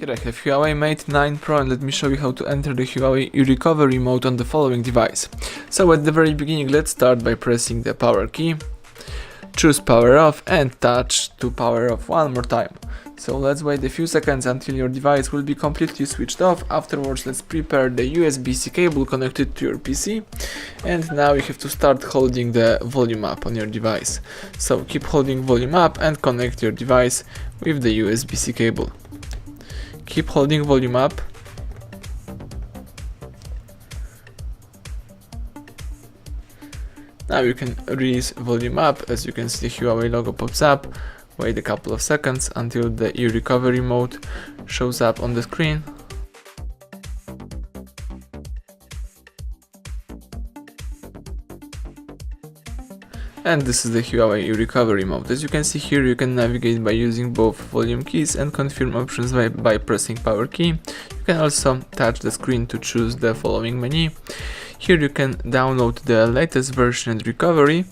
Here I have HUAWEI Mate 9 Pro, and let me show you how to enter the HUAWEI Recovery mode on the following device. So at the very beginning, let's start by pressing the power key, choose power off and touch to power off one more time. So let's wait a few seconds until your device will be completely switched off. Afterwards, let's prepare the USB-C cable connected to your PC. And now you have to start holding the volume up on your device. So keep holding volume up and connect your device with the USB-C cable. Keep holding volume up. Now you can release volume up. As you can see, the HUAWEI logo pops up. Wait a couple of seconds until the recovery mode shows up on the screen. And this is the HUAWEI Recovery mode. As you can see here, you can navigate by using both volume keys and confirm options by pressing power key. You can also touch the screen to choose the following menu. Here you can download the latest version and recovery,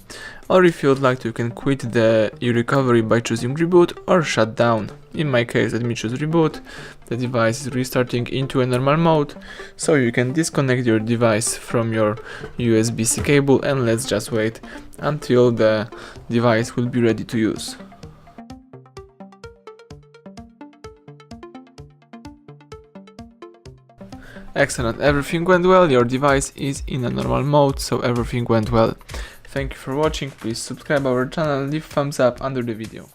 or if you would like to, you can quit the recovery by choosing Reboot or Shutdown. In my case, let me choose Reboot. The device is restarting into a normal mode, so you can disconnect your device from your USB-C cable, and let's just wait until the device will be ready to use. Excellent, everything went well, your device is in a normal mode, so everything went well. Thank you for watching, please subscribe our channel and leave thumbs up under the video.